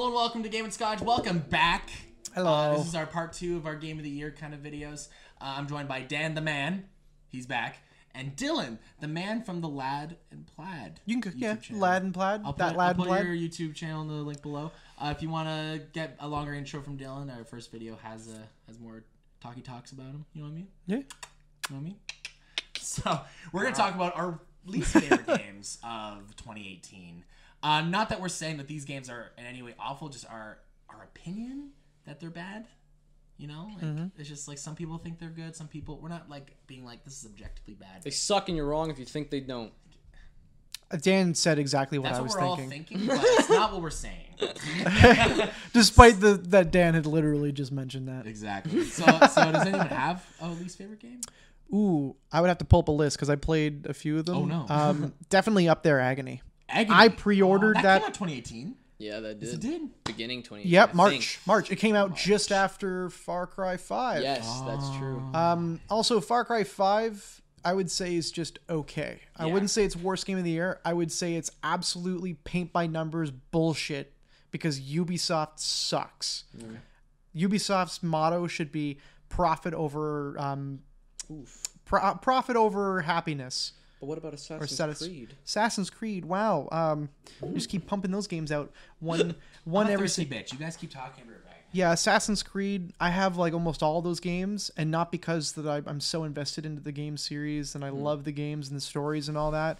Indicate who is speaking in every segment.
Speaker 1: and welcome to Game and Scotch. Welcome back.
Speaker 2: Hello.
Speaker 1: This is our part 2 of our Game of the Year kind of videos. I'm joined by Dan the Man. He's back. And Dylan, the man from the Lad and Plaid.
Speaker 2: You can,
Speaker 1: YouTube channel.
Speaker 2: Lad and Plaid.
Speaker 1: I'll put your YouTube channel in the link below. If you want to get a longer intro from Dylan, our first video has more talky talks about him. You know what I mean?
Speaker 2: Yeah.
Speaker 1: You know what I mean? So we're gonna talk about our least favorite games of 2018. Not that we're saying that these games are in any way awful, just our opinion that they're bad. You know, like, it's just like some people think they're good, some people. We're not like being like this is objectively bad.
Speaker 3: They suck and you're wrong if you think they don't.
Speaker 2: Dan said exactly what
Speaker 1: That's
Speaker 2: I was
Speaker 1: what we're
Speaker 2: thinking.
Speaker 1: all thinking, but it's not what we're saying.
Speaker 2: Despite that Dan had literally just mentioned that.
Speaker 1: Exactly. So does anyone have a least favorite game?
Speaker 2: Ooh, I would have to pull up a list because I played a few of them.
Speaker 1: Oh, no.
Speaker 2: Definitely up there, Agony.
Speaker 1: Agony.
Speaker 2: I pre-ordered
Speaker 1: that.
Speaker 2: that.
Speaker 1: Came out 2018.
Speaker 3: Yeah, that did.
Speaker 1: Yes, it did.
Speaker 3: Beginning 2018.
Speaker 2: Yep,
Speaker 3: I
Speaker 2: March.
Speaker 3: think.
Speaker 2: March. It came out just after Far Cry 5.
Speaker 3: Yes, that's true.
Speaker 2: Also, Far Cry 5, I would say is just okay. I
Speaker 1: Yeah.
Speaker 2: wouldn't say it's worst game of the year. I would say it's absolutely paint by numbers bullshit because Ubisoft sucks. Ubisoft's motto should be profit over profit over happiness.
Speaker 3: But what about Assassin's Creed?
Speaker 2: Assassin's Creed. Wow. You just keep pumping those games out. One
Speaker 1: I'm a
Speaker 2: every
Speaker 1: thirsty bitch. You guys keep talking about it.
Speaker 2: Yeah, Assassin's Creed, I have like almost all those games, and not because that I'm so invested into the game series and I love the games and the stories and all that.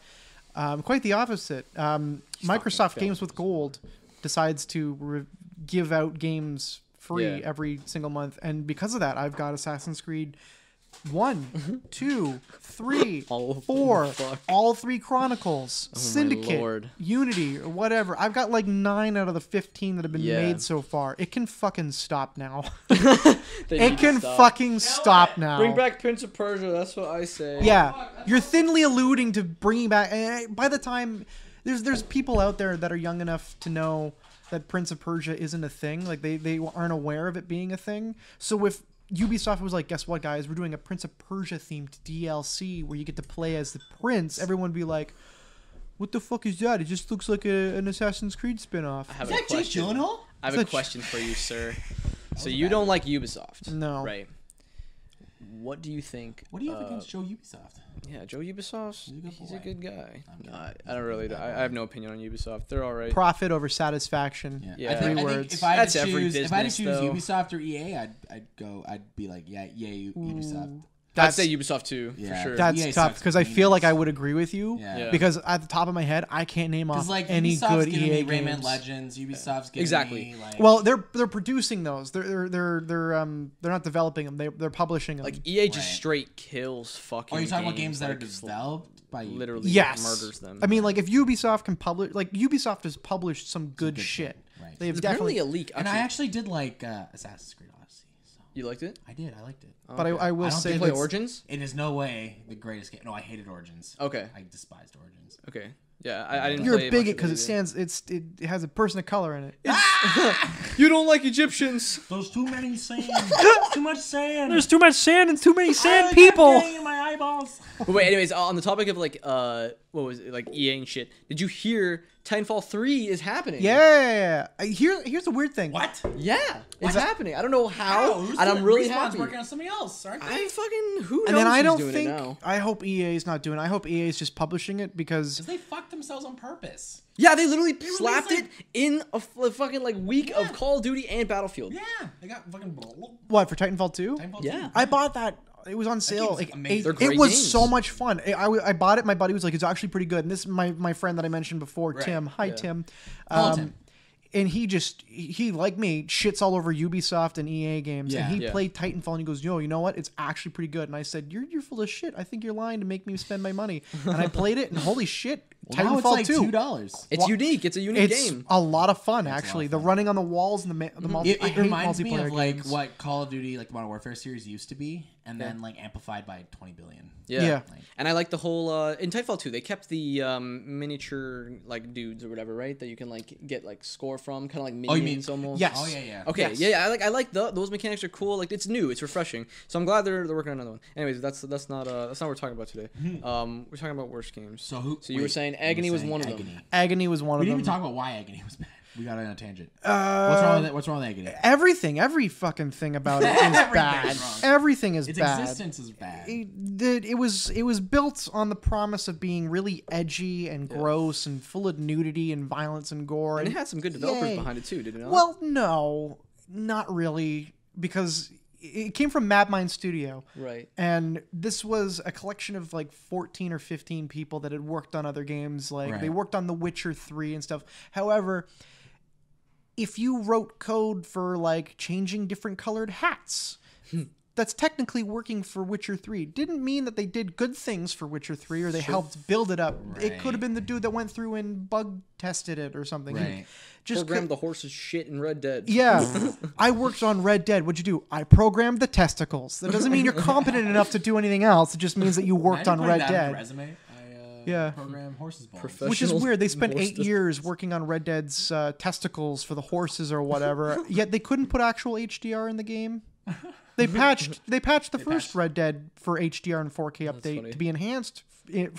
Speaker 2: Quite the opposite. Microsoft Games with Gold decides to give out games free every single month, and because of that, I've got Assassin's Creed 1, 2, 3,
Speaker 3: Oh,
Speaker 2: 4,
Speaker 3: fuck.
Speaker 2: all 3 Chronicles,
Speaker 3: my
Speaker 2: Syndicate,
Speaker 3: Lord.
Speaker 2: Unity, or whatever. I've got like 9 out of the 15 that have been
Speaker 3: Yeah.
Speaker 2: made so far. It can fucking stop now.
Speaker 3: They
Speaker 2: It
Speaker 3: need to
Speaker 2: can
Speaker 3: stop.
Speaker 2: fucking stop now.
Speaker 3: Bring back Prince of Persia. That's what I say.
Speaker 2: Yeah, you're thinly alluding to bringing back. By the time there's people out there that are young enough to know that Prince of Persia isn't a thing. Like they aren't aware of it being a thing. So if Ubisoft was like, guess what, guys? We're doing a Prince of Persia themed DLC where you get to play as the prince. Everyone would be like, what the fuck is that? It just looks like an Assassin's Creed spinoff.
Speaker 3: I have
Speaker 1: Is
Speaker 3: a
Speaker 1: that Jake
Speaker 3: question.
Speaker 1: Gyllenhaal?
Speaker 3: I have a question for you, sir. So you don't like Ubisoft?
Speaker 2: No.
Speaker 3: Right. What do you think?
Speaker 1: What do you have against Joe Ubisoft?
Speaker 3: Yeah, Joe Ubisoft. He's a
Speaker 1: boy.
Speaker 3: good guy.
Speaker 1: kidding.
Speaker 3: I don't really. I have no opinion on Ubisoft. They're all right.
Speaker 2: Profit over satisfaction.
Speaker 3: Yeah.
Speaker 1: I think
Speaker 2: words.
Speaker 1: if I had
Speaker 3: That's
Speaker 1: to
Speaker 3: every
Speaker 1: choose, if I had to
Speaker 3: business,
Speaker 1: choose
Speaker 3: though.
Speaker 1: Ubisoft or EA, I'd be like, yeah, Ubisoft.
Speaker 3: I'd say Ubisoft too,
Speaker 1: Yeah.
Speaker 3: for sure.
Speaker 2: That's
Speaker 1: EA
Speaker 2: tough
Speaker 1: sucks
Speaker 2: because I feel like I
Speaker 1: peanuts.
Speaker 2: would agree with you.
Speaker 1: Yeah.
Speaker 2: Because at the top of my head, I can't name off
Speaker 1: Because like
Speaker 2: any
Speaker 1: Ubisoft's
Speaker 2: good
Speaker 1: giving
Speaker 2: EA
Speaker 1: me Rayman
Speaker 2: games.
Speaker 1: Legends, Ubisoft's giving
Speaker 3: Exactly.
Speaker 1: me like
Speaker 2: Well, they're producing those. They're not developing them. They're publishing them.
Speaker 3: Like EA just
Speaker 1: Right.
Speaker 3: straight kills fucking.
Speaker 1: are you talking about
Speaker 3: games
Speaker 1: games that are
Speaker 3: like,
Speaker 1: developed by
Speaker 3: literally
Speaker 2: yes,
Speaker 3: murders them.
Speaker 2: I mean, like if Ubisoft can publish, like Ubisoft has published some good shit.
Speaker 1: shit, right.
Speaker 2: They have
Speaker 3: There's
Speaker 2: definitely.
Speaker 3: apparently a leak.
Speaker 1: And I actually did like Assassin's Creed Odyssey. So
Speaker 3: You liked it?
Speaker 1: I liked it.
Speaker 2: But I will
Speaker 1: I don't
Speaker 2: say
Speaker 3: Did you play
Speaker 2: that's-
Speaker 3: Origins?
Speaker 1: It is no way the greatest game. No, I hated Origins.
Speaker 3: Okay.
Speaker 1: I despised Origins.
Speaker 3: Okay. Yeah, I didn't.
Speaker 2: You're
Speaker 3: play
Speaker 2: a
Speaker 3: much
Speaker 2: bigot
Speaker 3: of
Speaker 2: because
Speaker 3: either.
Speaker 2: it has a person of color in it.
Speaker 3: You don't like Egyptians.
Speaker 1: There's too many sand. Too much sand.
Speaker 2: There's too much sand and too many
Speaker 1: I
Speaker 2: sand
Speaker 1: got
Speaker 2: people.
Speaker 1: gang in my eyeballs.
Speaker 3: But wait, anyways, on the topic of like, what was it, like EA and shit? Did you hear Titanfall 3 is happening?
Speaker 2: Yeah. Here's the weird thing.
Speaker 1: What?
Speaker 3: Yeah, it's happening. I don't know how,
Speaker 1: Who's
Speaker 3: and I'm
Speaker 1: doing-
Speaker 3: really
Speaker 1: Respawn's
Speaker 3: happy.
Speaker 1: working on something else, aren't they?
Speaker 3: I fucking who knows?
Speaker 2: And then I
Speaker 3: who's
Speaker 2: don't
Speaker 3: doing
Speaker 2: think.
Speaker 3: it now.
Speaker 2: I hope EA is not doing it. I hope EA is just publishing it because.
Speaker 1: Because they fucked themselves on purpose.
Speaker 3: Yeah, they literally slapped
Speaker 1: like-
Speaker 3: it in a fucking like week of Call of Duty and Battlefield.
Speaker 1: Yeah, they got fucking
Speaker 2: What, for Titanfall 2?
Speaker 1: Titanfall
Speaker 3: Yeah.
Speaker 1: 2.
Speaker 2: I bought that. It was on sale.
Speaker 1: game's
Speaker 2: Like,
Speaker 1: amazing.
Speaker 3: They're
Speaker 2: it
Speaker 3: great
Speaker 2: was
Speaker 3: games.
Speaker 2: so much fun. I bought it. My buddy was like, it's actually pretty good. And this is my friend that I mentioned before,
Speaker 1: Right.
Speaker 2: Tim. Hi,
Speaker 3: Yeah.
Speaker 2: Tim.
Speaker 1: Hello, Tim.
Speaker 2: And he like me shits all over Ubisoft and EA games.
Speaker 1: Yeah.
Speaker 2: And he
Speaker 3: Yeah.
Speaker 2: played Titanfall and he goes, yo, you know what? It's actually pretty good. And I said, you're full of shit. I think you're lying to make me spend my money. And I played it and holy shit,
Speaker 1: Well, now
Speaker 2: Titanfall
Speaker 1: it's like
Speaker 2: 2.
Speaker 1: $2.
Speaker 3: It's unique. It's a unique
Speaker 2: It's
Speaker 3: game.
Speaker 2: a lot of fun,
Speaker 1: a lot
Speaker 2: actually.
Speaker 1: of
Speaker 2: The
Speaker 1: fun.
Speaker 2: running on the walls and the multi. I
Speaker 1: It
Speaker 2: hate
Speaker 1: reminds me of
Speaker 2: multiplayer
Speaker 1: like
Speaker 2: games.
Speaker 1: what Call of Duty, like the Modern Warfare series used to be, and then like amplified by 20 billion.
Speaker 2: Yeah.
Speaker 3: And I like the whole in Titanfall 2, they kept the miniature like dudes or whatever, right? That you can like get like score from, kind of like
Speaker 1: Oh, you
Speaker 3: minions
Speaker 1: mean-
Speaker 3: almost.
Speaker 2: Yes.
Speaker 1: Oh yeah.
Speaker 3: Okay,
Speaker 2: Yes.
Speaker 3: yeah, I like those mechanics are cool. Like it's new, it's refreshing. So I'm glad they're working on another one. Anyways, that's not what we're talking about today. We're talking about worst games.
Speaker 1: So
Speaker 3: you were saying Agony was one of them.
Speaker 2: Agony was one
Speaker 1: We
Speaker 2: of
Speaker 1: didn't
Speaker 2: them.
Speaker 1: even talk about why Agony was bad. We got on a tangent. What's wrong with it? What's wrong with Agony?
Speaker 2: Everything, every fucking thing about it is bad.
Speaker 1: Everything's wrong.
Speaker 2: Everything is
Speaker 1: Its
Speaker 2: bad.
Speaker 1: existence is bad.
Speaker 2: It was built on the promise of being really edgy and gross and full of nudity and violence and gore.
Speaker 3: And it had some good developers
Speaker 2: Yay.
Speaker 3: behind it too, did it not?
Speaker 2: Well, no, not really, because it came from Mapmind Studio.
Speaker 3: right.
Speaker 2: And this was a collection of like 14 or 15 people that had worked on other games. Like
Speaker 1: Right.
Speaker 2: they worked on The Witcher 3 and stuff. However, if you wrote code for like changing different colored hats, that's technically working for Witcher 3. Didn't mean that they did good things for Witcher 3 or they helped build it up. It
Speaker 1: Right.
Speaker 2: could have been the dude that went through and bug tested it or something.
Speaker 1: Right.
Speaker 2: Just
Speaker 3: Programmed the horse's shit in Red Dead.
Speaker 2: yeah, I worked on Red Dead. What'd you do? I programmed the testicles. That doesn't mean you're competent enough to do anything else. It just means that you worked on
Speaker 1: Imagine
Speaker 2: Red
Speaker 1: putting that
Speaker 2: Dead.
Speaker 1: on a resume.
Speaker 2: Yeah.
Speaker 1: Program horses balls.
Speaker 2: Which is
Speaker 3: Professional
Speaker 2: weird. They spent
Speaker 3: horse
Speaker 2: 8 years working on Red Dead's testicles for the horses or whatever. Yet they couldn't put actual HDR in the game. They patched the first
Speaker 1: patched-
Speaker 2: Red Dead for HDR and 4K update
Speaker 3: funny.
Speaker 2: to be enhanced.
Speaker 1: Wait,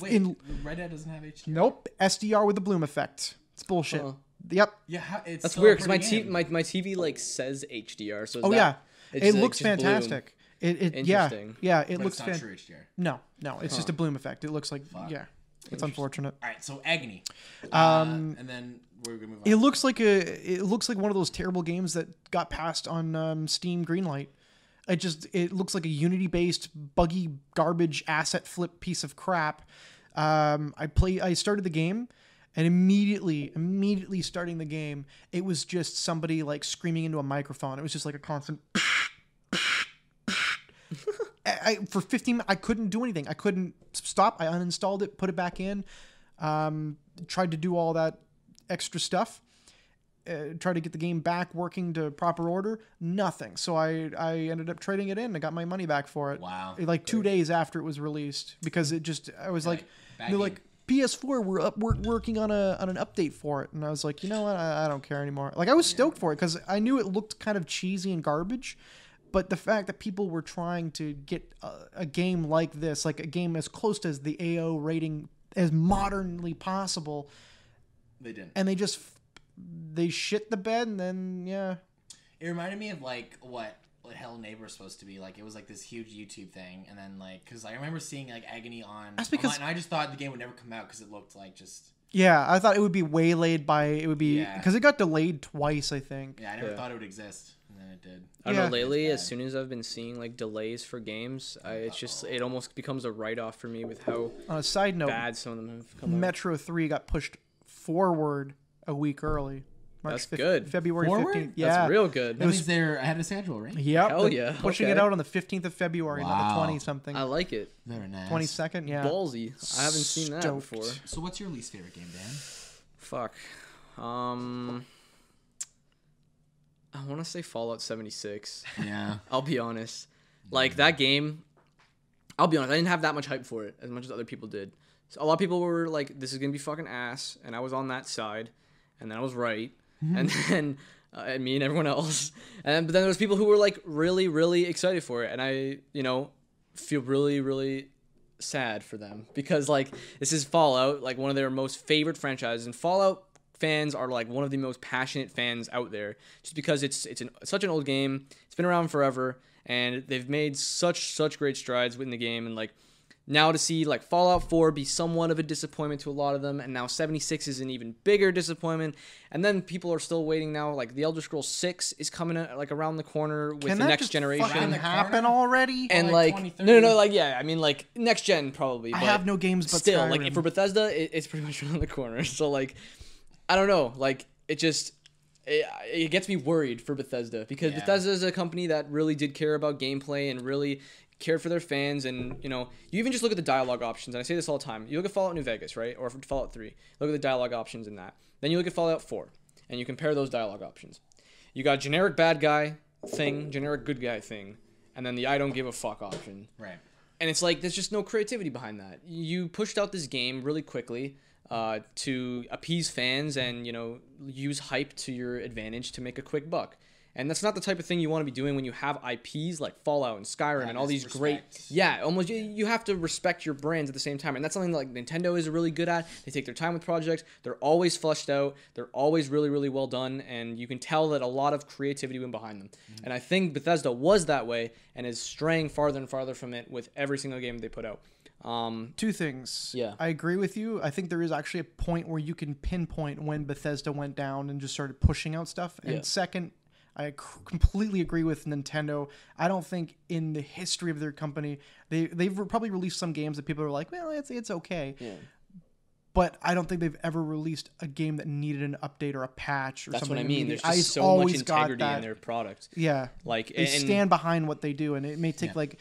Speaker 1: Red Dead doesn't have HDR?
Speaker 2: Nope, SDR with the bloom effect. It's bullshit.
Speaker 3: Huh.
Speaker 2: Yep.
Speaker 1: Yeah, it's
Speaker 3: That's
Speaker 1: still
Speaker 3: weird
Speaker 1: a
Speaker 3: because my
Speaker 1: pretty
Speaker 3: TV
Speaker 1: game.
Speaker 3: my TV like says HDR. So
Speaker 2: Oh
Speaker 3: that,
Speaker 2: yeah,
Speaker 3: it's
Speaker 2: it
Speaker 3: like
Speaker 2: looks
Speaker 3: just bloom.
Speaker 2: fantastic. It yeah
Speaker 3: Interesting.
Speaker 2: yeah it
Speaker 1: But
Speaker 2: looks
Speaker 1: it's not
Speaker 2: fantastic.
Speaker 1: true HDR.
Speaker 2: No, it's just a bloom effect. It looks like yeah, it's unfortunate.
Speaker 1: All right, so Agony. And then we're gonna move on.
Speaker 2: It looks like one of those terrible games that got passed on Steam Greenlight. It looks like a Unity based buggy garbage asset flip piece of crap. I started the game. And immediately starting the game, it was just somebody like screaming into a microphone. It was just like a constant. For 15 I couldn't do anything. I couldn't stop. I uninstalled it, put it back in, tried to do all that extra stuff, tried to get the game back working to proper order. Nothing. So I ended up trading it in. I got my money back for it.
Speaker 1: Wow.
Speaker 2: Like 2 days after it was released because I was like,
Speaker 1: back
Speaker 2: they're
Speaker 1: in.
Speaker 2: like, PS4, we're working on an update for it, and I was like, you know what, I don't care anymore. Like I was stoked for it because I knew it looked kind of cheesy and garbage, but the fact that people were trying to get a game like this, like a game as close to the AO rating as modernly possible,
Speaker 1: They didn't.
Speaker 2: and they shit the bed, and then yeah,
Speaker 1: It reminded me of like what Hello Neighbor was supposed to be. Like it was like this huge YouTube thing, and then like because I remember seeing like Agony on.
Speaker 2: That's because-
Speaker 1: online, and I just thought the game would never come out because it looked like just.
Speaker 2: yeah, I thought it would be waylaid
Speaker 1: Yeah.
Speaker 2: because it got delayed twice, I think.
Speaker 1: Yeah, I never
Speaker 3: Yeah.
Speaker 1: thought it would exist, and then it did.
Speaker 3: I don't
Speaker 2: Yeah.
Speaker 3: know. Lately,
Speaker 1: It's
Speaker 3: as
Speaker 1: bad.
Speaker 3: soon as I've been seeing like delays for games, it almost becomes a write off for me with how
Speaker 2: On a side note,
Speaker 3: bad some of them have come out.
Speaker 2: Metro 3 got pushed forward a week early.
Speaker 3: That's good.
Speaker 2: February
Speaker 1: Forward?
Speaker 2: 15th.
Speaker 1: That's
Speaker 2: Yeah.
Speaker 3: That's real good.
Speaker 1: That means they're ahead of schedule, right?
Speaker 2: Yep.
Speaker 3: Hell
Speaker 2: they're
Speaker 3: yeah.
Speaker 2: Pushing it
Speaker 3: Okay.
Speaker 2: out on the 15th of February, not the
Speaker 1: Wow.
Speaker 2: 20 something.
Speaker 3: I like it.
Speaker 1: Very nice.
Speaker 2: 22nd, yeah.
Speaker 3: Ballsy. I haven't seen that
Speaker 2: Stoked.
Speaker 3: before.
Speaker 1: So, what's your least favorite game, Dan?
Speaker 3: Fuck. I want to say Fallout 76.
Speaker 1: Yeah.
Speaker 3: I'll be honest. Like that game, I'll be honest, I didn't have that much hype for it as much as other people did. So a lot of people were like, "This is gonna be fucking ass," and I was on that side, and then I was right, and then me and everyone else, but then there was people who were like really, really excited for it, and I, feel really, really sad for them because like this is Fallout, like one of their most favorite franchises, and Fallout fans are like one of the most passionate fans out there, just because it's such an old game. It's been around forever, and they've made such great strides within the game, and like now to see like Fallout 4 be somewhat of a disappointment to a lot of them, and now 76 is an even bigger disappointment, and then people are still waiting now. Like the Elder Scrolls 6 is coming like around the corner with
Speaker 2: Can
Speaker 3: the
Speaker 2: that
Speaker 3: next
Speaker 2: just
Speaker 3: generation.
Speaker 2: fucking
Speaker 1: Around the
Speaker 2: happen
Speaker 1: corner?
Speaker 2: already?
Speaker 3: And
Speaker 1: like
Speaker 3: like
Speaker 1: 2030?
Speaker 3: no, like yeah, I mean like next gen probably.
Speaker 2: I
Speaker 3: but
Speaker 2: have no games but
Speaker 3: still
Speaker 2: Skyrim.
Speaker 3: like for Bethesda, it's pretty much around the corner. So like, I don't know, like it gets me worried for Bethesda because
Speaker 1: Yeah.
Speaker 3: Bethesda is a company that really did care about gameplay and really cared for their fans, and you even just look at the dialogue options, and I say this all the time. You look at Fallout New Vegas, right, or Fallout 3. Look at the dialogue options in that. Then you look at Fallout 4, and you compare those dialogue options. You got generic bad guy thing, generic good guy thing, and then the I don't give a fuck option.
Speaker 1: Right.
Speaker 3: And it's like there's just no creativity behind that. You pushed out this game really quickly to appease fans and use hype to your advantage to make a quick buck. And that's not the type of thing you want to be doing when you have IPs like Fallout and Skyrim and all these great. Yeah, almost you have to respect your brands at the same time. And that's something that, like, Nintendo is really good at. They take their time with projects. They're always fleshed out. They're always really, really well done. And you can tell that a lot of creativity went behind them. Mm-hmm. And I think Bethesda was that way and is straying farther and farther from it with every single game they put out.
Speaker 2: Two things.
Speaker 3: Yeah.
Speaker 2: I agree with you. I think there is actually a point where you can pinpoint when Bethesda went down and just started pushing out stuff. And second, I completely agree with Nintendo. I don't think in the history of their company, they've probably released some games that people are like, well, it's okay. Yeah. But I don't think they've ever released a game that needed an update or a patch or
Speaker 3: That's
Speaker 2: something.
Speaker 3: That's what I mean. There's just so much integrity in their product.
Speaker 2: Yeah.
Speaker 3: Like,
Speaker 2: they stand behind what they do, and it may take like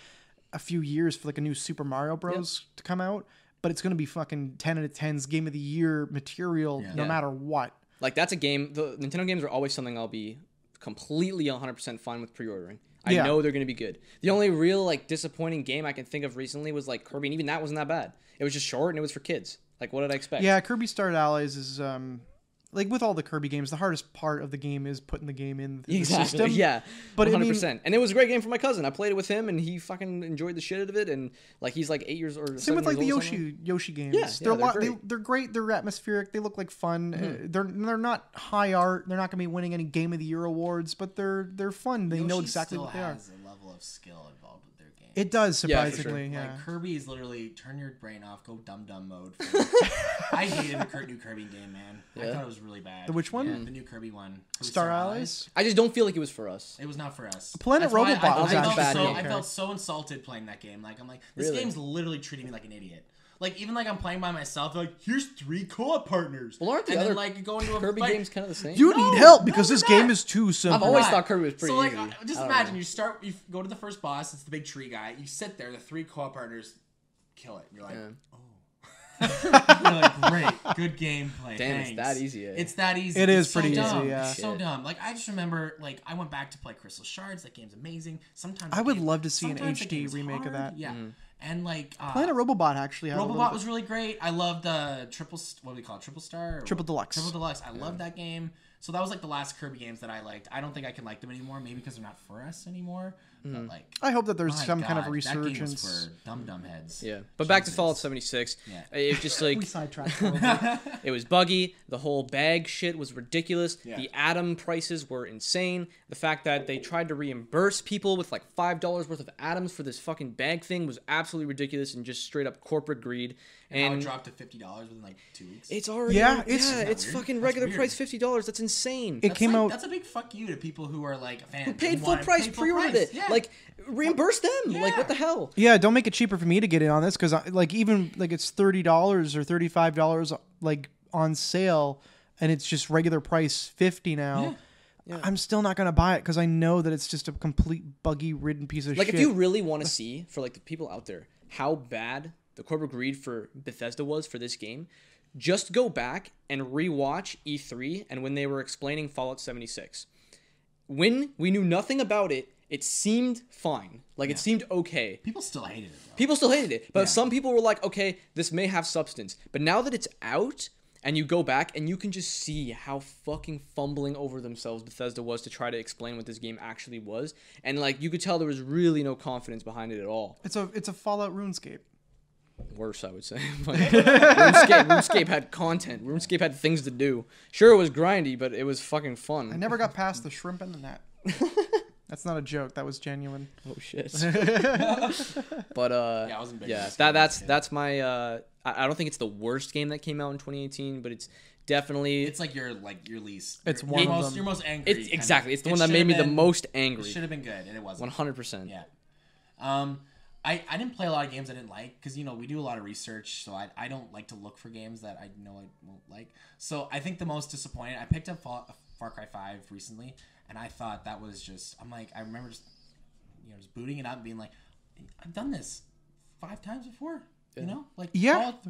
Speaker 2: a few years for like a new Super Mario Bros. To come out, but it's going to be fucking 10 out of 10's Game of the Year material no matter what. Like,
Speaker 3: that's a game. The Nintendo games are always something I'll be completely 100% fine with pre-ordering. I know they're going to be good. The only real like disappointing game I can think of recently was like Kirby, and even that wasn't that bad. It was just short and it was for kids. Like, what did I expect?
Speaker 2: Yeah, Kirby Star Allies is like with all the Kirby games, the hardest part of the game is putting the game in the system.
Speaker 3: Yeah,
Speaker 2: but
Speaker 3: 100%.
Speaker 2: I mean,
Speaker 3: and it was a great game for my cousin. I played it with him, and he fucking enjoyed the shit out of it. And like, he's like 8 years or
Speaker 2: same with like the Yoshi games. Yeah, they're great. They're atmospheric. They look like fun. Mm-hmm. They're not high art. They're not going to be winning any Game of the Year awards, but they're fun. They
Speaker 1: Yoshi
Speaker 2: know exactly what they are.
Speaker 1: Has a level of skill involved with their game.
Speaker 2: It does, surprisingly.
Speaker 3: Yeah,
Speaker 2: for sure.
Speaker 1: Like, Kirby is literally turn your brain off, go dumb mode. I hated the new Kirby game, man. I thought it was really bad.
Speaker 2: The which one?
Speaker 1: Yeah, the new Kirby one.
Speaker 2: Star Allies?
Speaker 3: I just don't feel like it was for us.
Speaker 1: It was not for us.
Speaker 2: Planet Robobot was actually bad.
Speaker 1: I felt so insulted playing that game. Like, I'm like, this game's literally treating me like an idiot. Like, even like I'm playing by myself, like, here's 3 co-op partners.
Speaker 3: Well, aren't the
Speaker 1: and
Speaker 3: other
Speaker 1: then, like, go into
Speaker 3: Kirby
Speaker 1: a fight.
Speaker 3: games kind of the same?
Speaker 2: You need help because this game is too simple.
Speaker 3: I've always thought Kirby was pretty
Speaker 1: easy.
Speaker 3: So,
Speaker 1: like, just imagine, you go to the first boss, it's the big tree guy, you sit there, the 3 co-op partners kill it. You're like, You're like, great, good gameplay.
Speaker 3: Damn,
Speaker 1: thanks.
Speaker 3: It's that easy.
Speaker 1: It's that easy.
Speaker 2: It is
Speaker 1: so
Speaker 2: pretty
Speaker 1: dumb.
Speaker 2: easy, yeah.
Speaker 1: It's so dumb. Like, I just remember, like, I went back to play Crystal Shards. That game's amazing. Sometimes
Speaker 2: I would love to see an HD remake of that.
Speaker 1: Yeah. And like
Speaker 2: Planet Robobot actually had
Speaker 1: Robobot was really great. I loved the what do we call it? Triple Star?
Speaker 2: Triple Deluxe.
Speaker 1: Triple Deluxe. I loved that game. So that was like the last Kirby games that I liked. I don't think I can like them anymore, maybe because they're not for us anymore. But like,
Speaker 2: I hope that there's some kind of resurgence.
Speaker 1: That game was for dumb heads.
Speaker 3: Yeah, but back to Fallout 76.
Speaker 1: Yeah.
Speaker 3: It was just like
Speaker 2: we sidetracked.
Speaker 3: It was buggy. The whole bag shit was ridiculous.
Speaker 1: Yeah.
Speaker 3: The atom prices were insane. The fact that they tried to reimburse people with like $5 worth of atoms for this fucking bag thing was absolutely ridiculous and just straight up corporate greed.
Speaker 1: And how it dropped to $50 within like 2 weeks.
Speaker 3: It's already it's fucking regular price $50. That's insane.
Speaker 2: It came out.
Speaker 1: That's a big fuck you to people who are like fans.
Speaker 3: Who paid full price, pre-ordered it. Yeah. Like, reimburse them. Yeah. Like, what the hell?
Speaker 2: Yeah, don't make it cheaper for me to get in on this because like even like it's $30 or $35 like on sale, and it's just regular price $50 now. Yeah. Yeah. I'm still not gonna buy it because I know that it's just a complete buggy ridden piece of shit.
Speaker 3: Like, if you really want to see, for like the people out there, how bad the corporate greed for Bethesda was for this game, just go back and rewatch E3 and when they were explaining Fallout 76. When we knew nothing about it, it seemed fine. Like, it seemed okay.
Speaker 1: People still hated it, though.
Speaker 3: People still hated it. But some people were like, okay, this may have substance. But now that it's out, and you go back, and you can just see how fucking fumbling over themselves Bethesda was to try to explain what this game actually was. And, like, you could tell there was really no confidence behind it at all.
Speaker 2: It's a Fallout RuneScape.
Speaker 3: Worse, I would say. But RuneScape had content. RuneScape had things to do. Sure, it was grindy, but it was fucking fun.
Speaker 2: I never got past the shrimp and the net. That's not a joke. That was genuine.
Speaker 3: Oh shit. But
Speaker 1: I wasn't big
Speaker 3: that's my. I don't think it's the worst game that came out in 2018, but it's definitely.
Speaker 1: It's like your least.
Speaker 2: It's one of them.
Speaker 1: Your most angry.
Speaker 3: It's exactly. It's the one that made me the most angry.
Speaker 1: It should have been good, and it wasn't.
Speaker 3: 100%.
Speaker 1: Yeah. I didn't play a lot of games I didn't like because, you know, we do a lot of research, so I don't like to look for games that I know I won't like. So I think the most disappointed, I picked up Far Cry 5 recently, and I thought that was just, I'm like, I remember just booting it up and being like, I've done this 5 times before, you know? Like,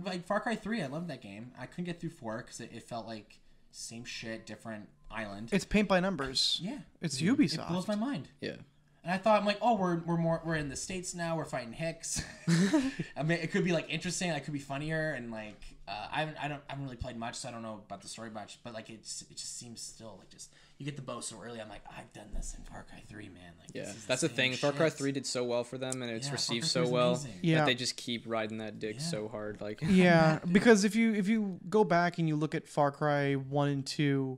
Speaker 1: like Far Cry 3, I loved that game. I couldn't get through 4 because it felt like same shit, different island.
Speaker 2: It's paint by numbers.
Speaker 1: Yeah.
Speaker 2: It's Ubisoft.
Speaker 1: It blows my mind.
Speaker 3: Yeah.
Speaker 1: And I thought, I'm like, oh, we're in the States now. We're fighting Hicks. I mean, it could be like interesting. It could be funnier. And like, I haven't really played much, so I don't know about the story much. But like, it just seems still like just you get the bow so early. I'm like, I've done this in Far Cry 3, man. Like,
Speaker 3: Yeah,
Speaker 1: this is
Speaker 3: that's the
Speaker 1: same
Speaker 3: thing. Far Cry
Speaker 1: shit.
Speaker 3: 3 did so well for them, and it's
Speaker 1: Yeah,
Speaker 3: received
Speaker 1: Far Cry
Speaker 3: so
Speaker 1: 3 is
Speaker 3: well
Speaker 1: amazing.
Speaker 2: Yeah.
Speaker 3: that they just keep riding that dick so hard. Like,
Speaker 2: Yeah, because if you go back and you look at Far Cry 1 and 2,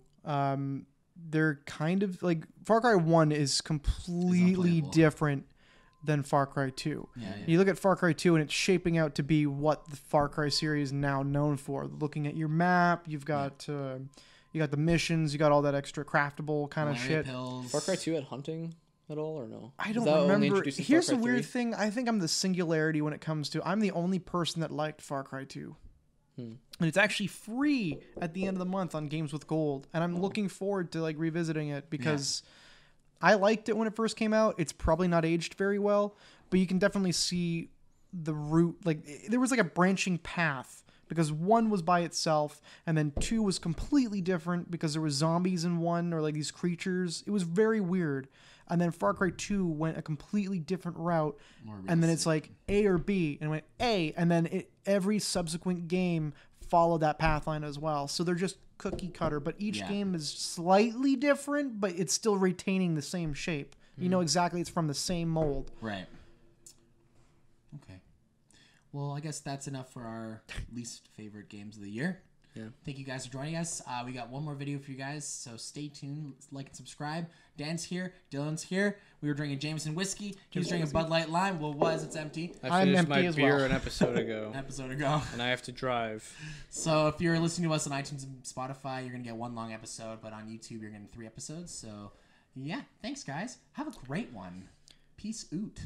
Speaker 2: they're kind of like Far Cry 1 is completely
Speaker 1: unplayable.
Speaker 2: different than Far Cry 2.
Speaker 1: Yeah, yeah.
Speaker 2: You look at Far Cry 2 and it's shaping out to be what the Far Cry series is now known for. Looking at your map, you've got you got the missions, you got all that extra craftable kind of
Speaker 1: Malaria
Speaker 2: shit.
Speaker 1: pills.
Speaker 3: Far Cry 2 had hunting at all or no?
Speaker 2: I
Speaker 3: Was
Speaker 2: don't
Speaker 3: that only
Speaker 2: remember.
Speaker 3: introduced in Far
Speaker 2: Here's
Speaker 3: Cry
Speaker 2: the weird
Speaker 3: 3?
Speaker 2: thing. I think I'm the singularity when it comes to. I'm the only person that liked Far Cry 2. And it's actually free at the end of the month on Games with Gold, and I'm looking forward to like revisiting it because I liked it when it first came out. It's probably not aged very well, but you can definitely see the route. Like there was like a branching path because 1 was by itself, and then 2 was completely different because there was zombies in 1 or like these creatures. It was very weird. And then Far Cry 2 went a completely different route, and then it's like A or B, and it went A, and then every subsequent game followed that path line as well. So they're just cookie cutter, but each game is slightly different, but it's still retaining the same shape. You know exactly it's from the same mold.
Speaker 1: Right. Okay. Well, I guess that's enough for our least favorite games of the year.
Speaker 3: Yeah.
Speaker 1: Thank you guys for joining us. We got one more video for you guys, so stay tuned. Like and subscribe. Dan's here. Dylan's here. We were drinking Jameson whiskey. He was drinking Bud Light Lime. Well, it's empty.
Speaker 3: I
Speaker 2: I'm
Speaker 3: finished
Speaker 2: empty
Speaker 3: my
Speaker 2: as
Speaker 3: beer
Speaker 2: well.
Speaker 3: an episode ago,
Speaker 1: An episode ago.
Speaker 3: and I have to drive.
Speaker 1: So if you're listening to us on iTunes and Spotify, you're going to get one long episode, but on YouTube, you're getting 3 episodes. So, yeah, thanks, guys. Have a great one. Peace out.